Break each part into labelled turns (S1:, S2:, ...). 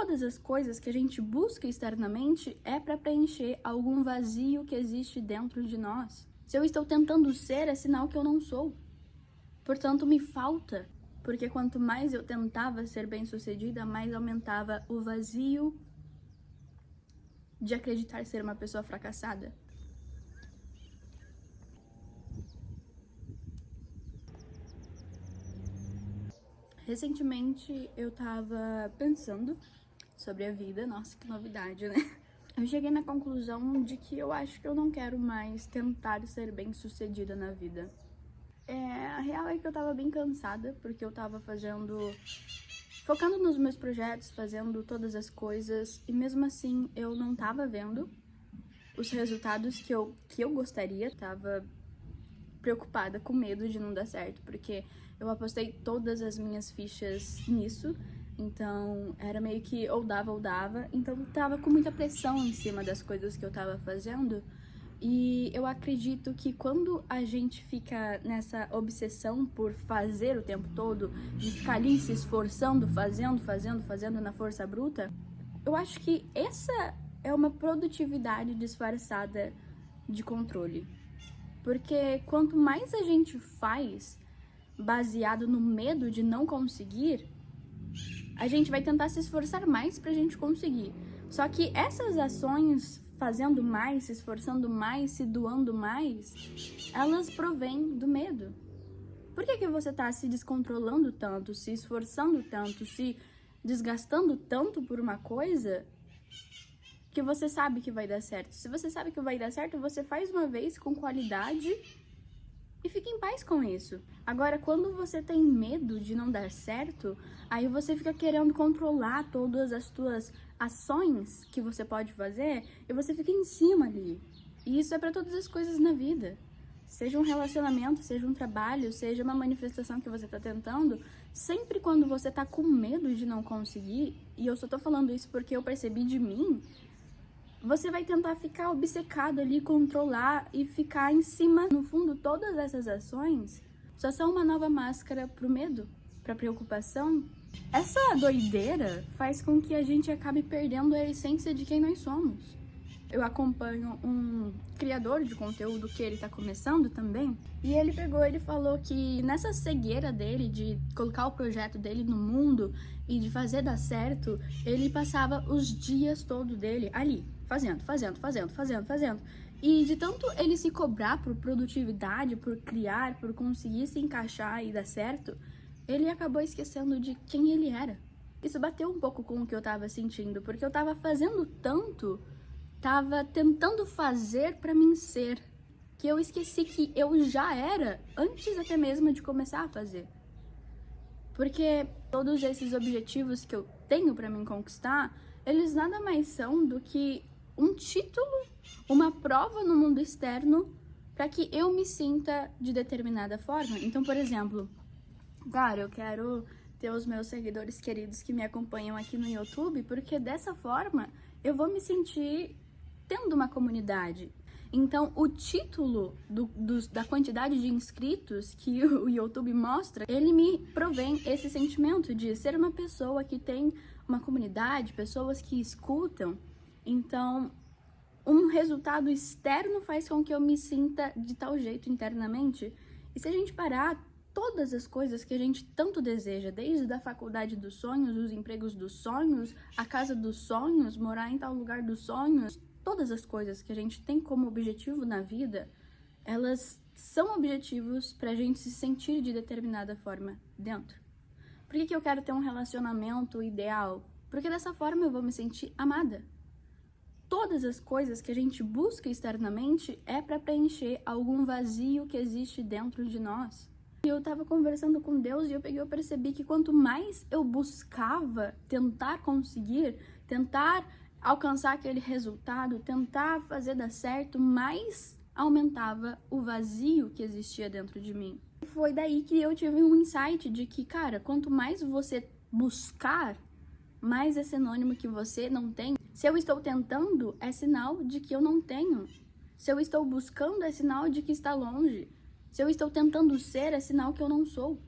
S1: todas as coisas que a gente busca externamente é para preencher algum vazio que existe dentro de nós. Se eu estou tentando ser, é sinal que eu não sou. Portanto, me falta. Porque quanto mais eu tentava ser bem-sucedida, mais aumentava o vazio de acreditar ser uma pessoa fracassada. Recentemente eu tava pensando sobre a vida, nossa, que novidade, né? Eu cheguei na conclusão de que eu acho que eu não quero mais tentar ser bem-sucedida na vida. A real é que eu tava bem cansada, porque eu tava focando nos meus projetos, fazendo todas as coisas, e mesmo assim eu não tava vendo os resultados que eu gostaria. Tava preocupada, com medo de não dar certo, porque eu apostei todas as minhas fichas nisso, então era meio que ou dava, então tava com muita pressão em cima das coisas que eu tava fazendo. E eu acredito que quando a gente fica nessa obsessão por fazer o tempo todo, de ficar ali se esforçando, fazendo na força bruta, eu acho que essa é uma produtividade disfarçada de controle. Porque quanto mais a gente faz baseado no medo de não conseguir, a gente vai tentar se esforçar mais pra gente conseguir. Só que essas ações, fazendo mais, se esforçando mais, se doando mais, elas provêm do medo. Por que você tá se descontrolando tanto, se esforçando tanto, se desgastando tanto por uma coisa que você sabe que vai dar certo? Se você sabe que vai dar certo, você faz uma vez com qualidade e fica em paz com isso. Agora, quando você tem medo de não dar certo, aí você fica querendo controlar todas as tuas ações que você pode fazer e você fica em cima ali. E isso é para todas as coisas na vida. Seja um relacionamento, seja um trabalho, seja uma manifestação que você tá tentando, sempre quando você tá com medo de não conseguir, e eu só tô falando isso porque eu percebi de mim, você vai tentar ficar obcecado ali, controlar e ficar em cima. No fundo, todas essas ações só são uma nova máscara pro medo, pra preocupação. Essa doideira faz com que a gente acabe perdendo a essência de quem nós somos. Eu acompanho um criador de conteúdo que ele tá começando também, e ele falou que nessa cegueira dele de colocar o projeto dele no mundo e de fazer dar certo, ele passava os dias todos dele ali, fazendo. E de tanto ele se cobrar por produtividade, por criar, por conseguir se encaixar e dar certo, ele acabou esquecendo de quem ele era. Isso bateu um pouco com o que eu tava sentindo, porque eu tava fazendo tanto, tava tentando fazer pra mim ser, que eu esqueci que eu já era antes até mesmo de começar a fazer. Porque todos esses objetivos que eu tenho pra mim conquistar, eles nada mais são do que um título, uma prova no mundo externo para que eu me sinta de determinada forma. Então, por exemplo, claro, eu quero ter os meus seguidores queridos que me acompanham aqui no YouTube, porque dessa forma eu vou me sentir tendo uma comunidade. Então, o título da quantidade de inscritos que o YouTube mostra, ele me provém esse sentimento de ser uma pessoa que tem uma comunidade, pessoas que escutam. Então, um resultado externo faz com que eu me sinta de tal jeito internamente. E se a gente parar, todas as coisas que a gente tanto deseja, desde a faculdade dos sonhos, os empregos dos sonhos, a casa dos sonhos, morar em tal lugar dos sonhos, todas as coisas que a gente tem como objetivo na vida, elas são objetivos pra gente se sentir de determinada forma dentro. Por que eu quero ter um relacionamento ideal? Porque dessa forma eu vou me sentir amada. Todas as coisas que a gente busca externamente é pra preencher algum vazio que existe dentro de nós. E eu tava conversando com Deus e eu percebi que quanto mais eu buscava tentar conseguir, tentar alcançar aquele resultado, tentar fazer dar certo, mais aumentava o vazio que existia dentro de mim. Foi daí que eu tive um insight de que, cara, quanto mais você buscar, mais é sinônimo que você não tem. Se eu estou tentando, é sinal de que eu não tenho. Se eu estou buscando, é sinal de que está longe. Se eu estou tentando ser, é sinal que eu não sou.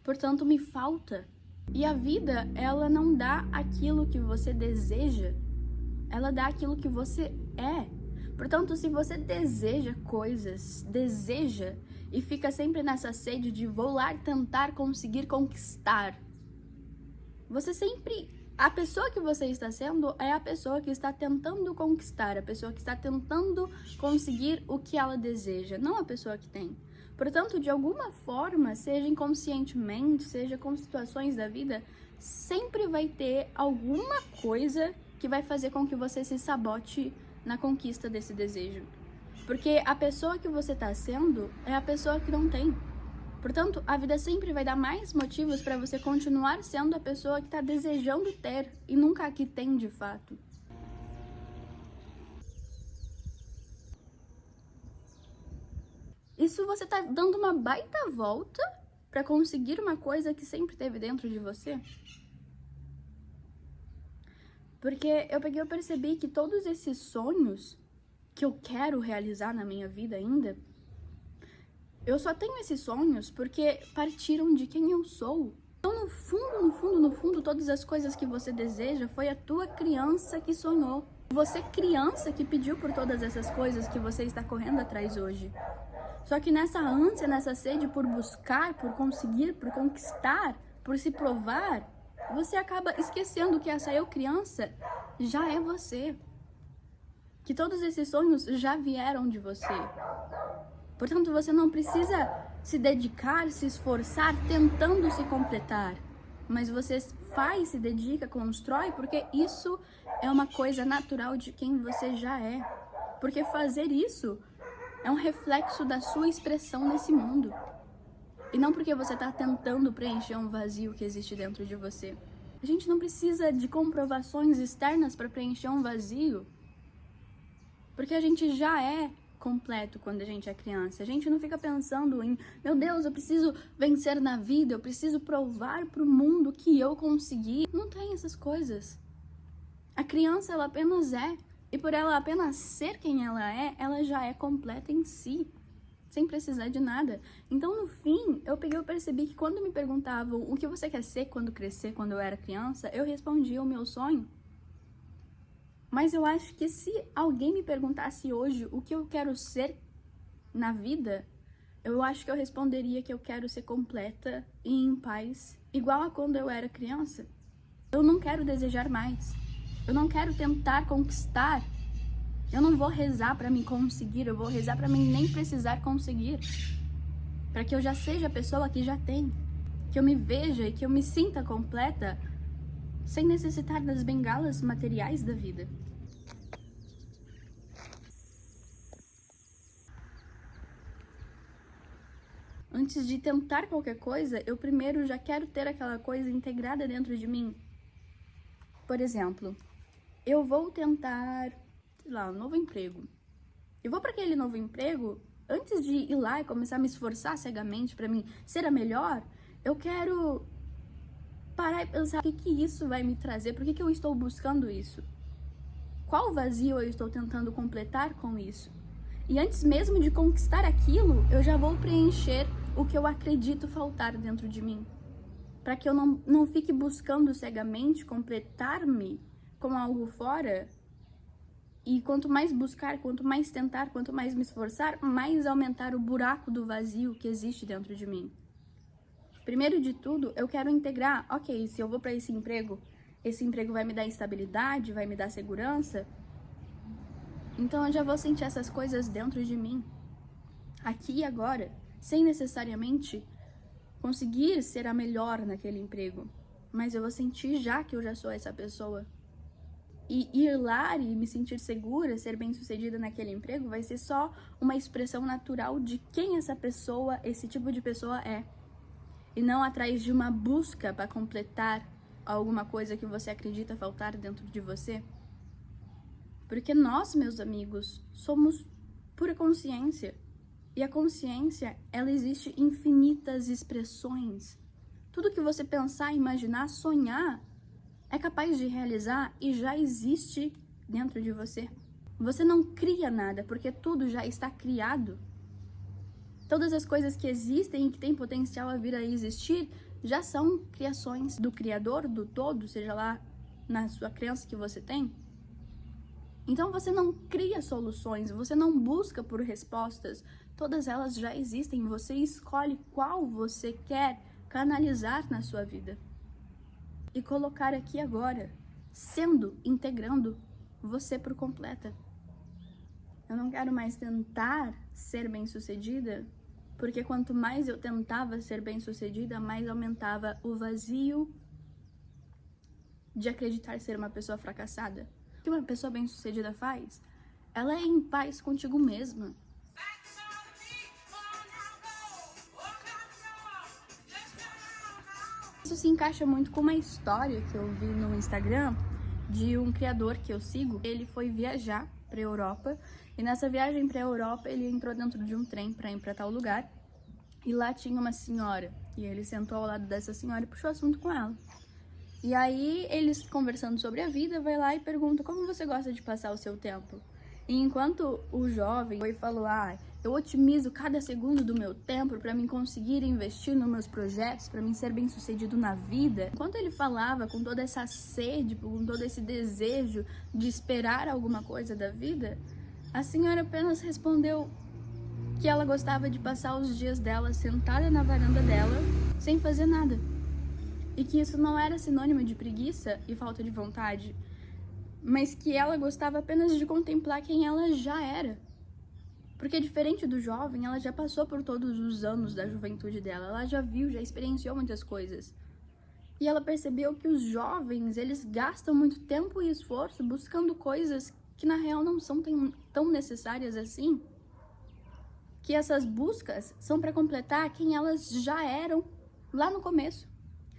S1: Portanto, me falta. E a vida, ela não dá aquilo que você deseja, ela dá aquilo que você é. Portanto, se você deseja coisas, deseja e fica sempre nessa sede de vou lá tentar conseguir conquistar, você sempre... A pessoa que você está sendo é a pessoa que está tentando conquistar, a pessoa que está tentando conseguir o que ela deseja, não a pessoa que tem. Portanto, de alguma forma, seja inconscientemente, seja com situações da vida, sempre vai ter alguma coisa que vai fazer com que você se sabote na conquista desse desejo. Porque a pessoa que você está sendo é a pessoa que não tem. Portanto, a vida sempre vai dar mais motivos para você continuar sendo a pessoa que está desejando ter e nunca a que tem de fato. Isso você tá dando uma baita volta para conseguir uma coisa que sempre teve dentro de você? Porque eu percebi que todos esses sonhos que eu quero realizar na minha vida ainda, eu só tenho esses sonhos porque partiram de quem eu sou. Então, no fundo, todas as coisas que você deseja foi a tua criança que sonhou. Você criança que pediu por todas essas coisas que você está correndo atrás hoje. Só que nessa ânsia, nessa sede por buscar, por conseguir, por conquistar, por se provar, você acaba esquecendo que essa eu criança já é você. Que todos esses sonhos já vieram de você. Portanto, você não precisa se dedicar, se esforçar, tentando se completar. Mas você faz, se dedica, constrói, porque isso é uma coisa natural de quem você já é. Porque fazer isso é um reflexo da sua expressão nesse mundo. E não porque você está tentando preencher um vazio que existe dentro de você. A gente não precisa de comprovações externas para preencher um vazio. Porque a gente já é completo quando a gente é criança. A gente não fica pensando em, meu Deus, eu preciso vencer na vida, eu preciso provar para o mundo que eu consegui. Não tem essas coisas. A criança, ela apenas é. E por ela apenas ser quem ela ela já é completa em si, sem precisar de nada. Então, no fim, eu percebi que quando me perguntavam o que você quer ser quando crescer, quando eu era criança, eu respondia o meu sonho. Mas eu acho que se alguém me perguntasse hoje o que eu quero ser na vida, eu acho que eu responderia que eu quero ser completa e em paz, igual a quando eu era criança. Eu não quero desejar mais. Eu não quero tentar conquistar. Eu não vou rezar para me conseguir, eu vou rezar para mim nem precisar conseguir. Para que eu já seja a pessoa que já tem. Que eu me veja e que eu me sinta completa sem necessitar das bengalas materiais da vida. Antes de tentar qualquer coisa, eu primeiro já quero ter aquela coisa integrada dentro de mim. Por exemplo, eu vou tentar, sei lá, um novo emprego. Eu vou para aquele novo emprego, antes de ir lá e começar a me esforçar cegamente para mim ser a melhor, eu quero parar e pensar o que isso vai me trazer, por que eu estou buscando isso? Qual vazio eu estou tentando completar com isso? E antes mesmo de conquistar aquilo, eu já vou preencher o que eu acredito faltar dentro de mim. Para que eu não fique buscando cegamente completar-me com algo fora. E quanto mais buscar, quanto mais tentar, quanto mais me esforçar, mais aumentar o buraco do vazio que existe dentro de mim. Primeiro de tudo, eu quero integrar, ok, se eu vou para esse emprego vai me dar estabilidade, vai me dar segurança. Então eu já vou sentir essas coisas dentro de mim, aqui e agora, sem necessariamente conseguir ser a melhor naquele emprego. Mas eu vou sentir já que eu já sou essa pessoa. E ir lá e me sentir segura, ser bem-sucedida naquele emprego, vai ser só uma expressão natural de quem essa pessoa, esse tipo de pessoa é. E não atrás de uma busca para completar alguma coisa que você acredita faltar dentro de você. Porque nós, meus amigos, somos pura consciência. E a consciência, ela existe em infinitas expressões. Tudo que você pensar, imaginar, sonhar, é capaz de realizar e já existe dentro de você. Você não cria nada, porque tudo já está criado. Todas as coisas que existem e que têm potencial a vir a existir já são criações do Criador, do todo, seja lá na sua crença que você tem. Então você não cria soluções, você não busca por respostas, todas elas já existem, você escolhe qual você quer canalizar na sua vida e colocar aqui agora, integrando você por completa. Eu não quero mais tentar ser bem-sucedida, porque quanto mais eu tentava ser bem-sucedida, mais aumentava o vazio de acreditar ser uma pessoa fracassada. O que uma pessoa bem-sucedida faz? Ela é em paz contigo mesma. Isso se encaixa muito com uma história que eu vi no Instagram de um criador que eu sigo. Ele foi viajar para a Europa e nessa viagem para a Europa ele entrou dentro de um trem para ir para tal lugar e lá tinha uma senhora e ele sentou ao lado dessa senhora e puxou assunto com ela. E aí, eles conversando sobre a vida, vai lá e pergunta como você gosta de passar o seu tempo. E enquanto o jovem foi e falou, eu otimizo cada segundo do meu tempo para mim conseguir investir nos meus projetos, para mim ser bem sucedido na vida. Enquanto ele falava com toda essa sede, com todo esse desejo de esperar alguma coisa da vida, a senhora apenas respondeu que ela gostava de passar os dias dela sentada na varanda dela, sem fazer nada. E que isso não era sinônimo de preguiça e falta de vontade, mas que ela gostava apenas de contemplar quem ela já era. Porque diferente do jovem, ela já passou por todos os anos da juventude dela, ela já viu, já experienciou muitas coisas. E ela percebeu que os jovens, eles gastam muito tempo e esforço buscando coisas que na real não são tão necessárias assim. Que essas buscas são para completar quem elas já eram lá no começo.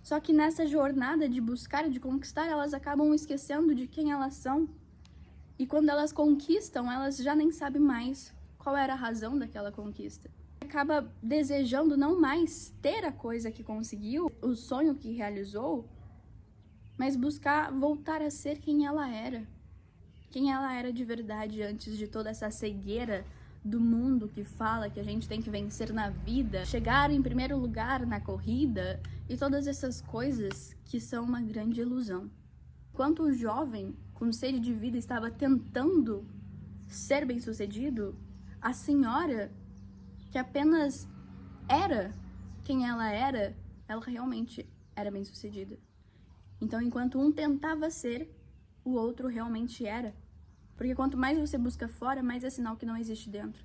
S1: Só que nessa jornada de buscar e de conquistar, elas acabam esquecendo de quem elas são. E quando elas conquistam, elas já nem sabem mais qual era a razão daquela conquista. Acaba desejando não mais ter a coisa que conseguiu, o sonho que realizou, mas buscar voltar a ser quem ela era. Quem ela era de verdade antes de toda essa cegueira do mundo que fala que a gente tem que vencer na vida, chegar em primeiro lugar na corrida e todas essas coisas que são uma grande ilusão. Enquanto o jovem, com sede de vida, estava tentando ser bem-sucedido, a senhora, que apenas era quem ela realmente era bem-sucedida. Então, enquanto um tentava ser, o outro realmente era. Porque quanto mais você busca fora, mais é sinal que não existe dentro.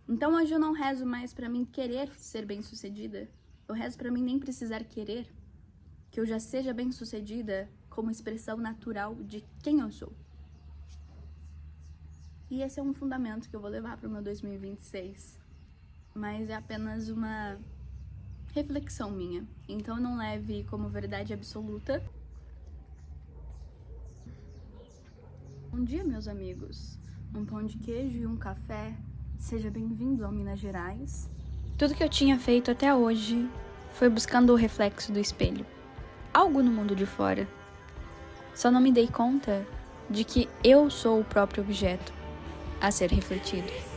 S1: Então hoje eu não rezo mais pra mim querer ser bem-sucedida. Eu rezo pra mim nem precisar querer. Que eu já seja bem-sucedida como expressão natural de quem eu sou. E esse é um fundamento que eu vou levar pro meu 2026. Mas é apenas uma reflexão minha. Então não leve como verdade absoluta. Bom dia, meus amigos. Um pão de queijo e um café. Seja bem-vindo ao Minas Gerais. Tudo que eu tinha feito até hoje foi buscando o reflexo do espelho. Algo no mundo de fora. Só não me dei conta de que eu sou o próprio objeto a ser refletido.